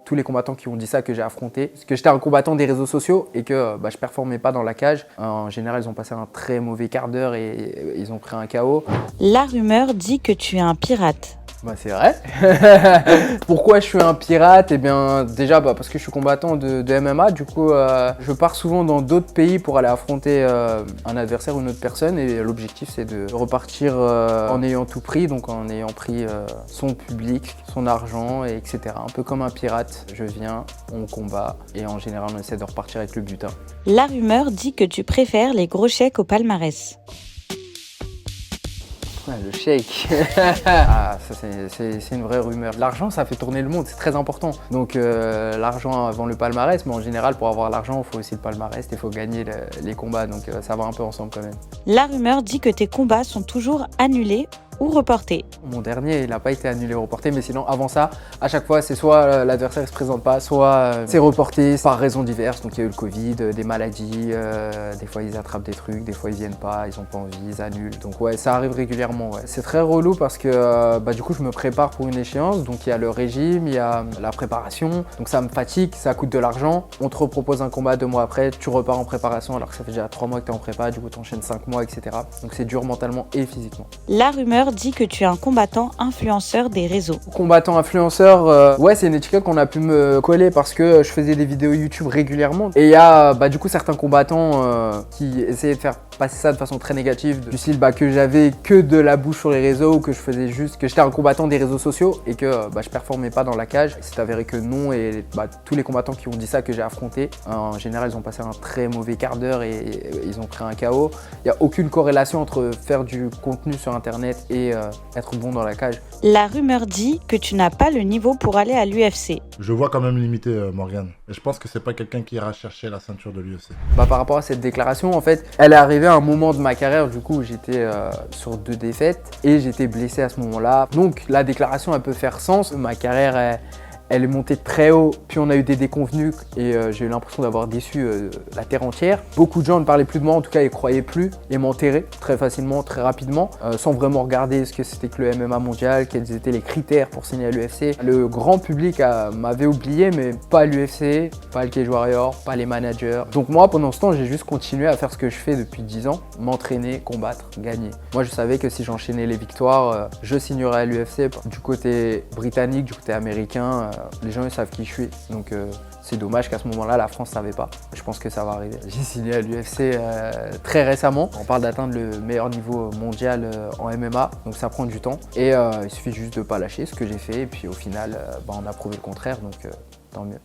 tous les combattants qui ont dit ça que j'ai affronté. Parce que j'étais un combattant des réseaux sociaux et que je performais pas dans la cage. En général, ils ont passé un très mauvais quart d'heure et ils ont pris un KO. La rumeur dit que tu es un pirate. Bah c'est vrai. Pourquoi je suis un pirate? Eh bien déjà parce que je suis combattant de MMA, du coup je pars souvent dans d'autres pays pour aller affronter un adversaire ou une autre personne et l'objectif c'est de repartir en ayant tout pris, donc en ayant pris son public, son argent, etc. Un peu comme un pirate, je viens, on combat et en général on essaie de repartir avec le butin. La rumeur dit que tu préfères les gros chèques au palmarès. Ouais, le shake. Ah, ça c'est une vraie rumeur. L'argent, ça fait tourner le monde, c'est très important. Donc l'argent avant le palmarès, mais en général, pour avoir l'argent, il faut aussi le palmarès, il faut gagner les combats, donc ça va un peu ensemble quand même. La rumeur dit que tes combats sont toujours annulés ou reportés. Mon dernier, il n'a pas été annulé ou reporté, mais sinon, avant ça, à chaque fois, c'est soit l'adversaire ne se présente pas, soit c'est reporté par raisons diverses. Donc il y a eu le Covid, des maladies, des fois ils attrapent des trucs, des fois ils viennent pas, ils ont pas envie, ils annulent. Donc ouais, ça arrive régulièrement. Ouais. C'est très relou parce que du coup, je me prépare pour une échéance. Donc il y a le régime, il y a la préparation. Donc ça me fatigue, ça coûte de l'argent. On te repropose un combat 2 mois après, tu repars en préparation alors que ça fait déjà 3 mois que tu es en prépa, du coup tu enchaînes 5 mois, etc. Donc c'est dur mentalement et physiquement. La rumeur dit que tu es un combattant influenceur des réseaux. Combattant influenceur, ouais, c'est une étiquette qu'on a pu me coller parce que je faisais des vidéos YouTube régulièrement. Et il y a du coup certains combattants qui essayaient de faire passer ça de façon très négative, du style que j'avais que de la bouche sur les réseaux ou que je faisais juste, que j'étais un combattant des réseaux sociaux et que je performais pas dans la cage. C'est avéré que non et tous les combattants qui ont dit ça que j'ai affronté, en général ils ont passé un très mauvais quart d'heure et ils ont pris un KO. Il n'y a aucune corrélation entre faire du contenu sur internet et être bon dans la cage. La rumeur dit que tu n'as pas le niveau pour aller à l'UFC. Je vois quand même limité Morgane. Et je pense que c'est pas quelqu'un qui ira chercher la ceinture de l'UFC. Par rapport à cette déclaration, en fait, elle est arrivée à un moment de ma carrière, du coup, où j'étais sur 2 défaites et j'étais blessé à ce moment-là. Donc la déclaration, elle peut faire sens. Ma carrière, elle est montée très haut, puis on a eu des déconvenus et j'ai eu l'impression d'avoir déçu la terre entière. Beaucoup de gens ne parlaient plus de moi, en tout cas ils ne croyaient plus et m'enterraient très facilement, très rapidement, sans vraiment regarder ce que c'était que le MMA mondial, quels étaient les critères pour signer à l'UFC. Le grand public m'avait oublié, mais pas l'UFC, pas le Cage Warrior, pas les managers. Donc moi, pendant ce temps, j'ai juste continué à faire ce que je fais depuis 10 ans, m'entraîner, combattre, gagner. Moi, je savais que si j'enchaînais les victoires, je signerais à l'UFC. Du côté britannique, du côté américain, les gens ils savent qui je suis, donc c'est dommage qu'à ce moment-là la France ne savait pas. Je pense que ça va arriver. J'ai signé à l'UFC très récemment. On parle d'atteindre le meilleur niveau mondial en MMA, donc ça prend du temps. Et il suffit juste de ne pas lâcher ce que j'ai fait et puis au final on a prouvé le contraire, donc tant mieux.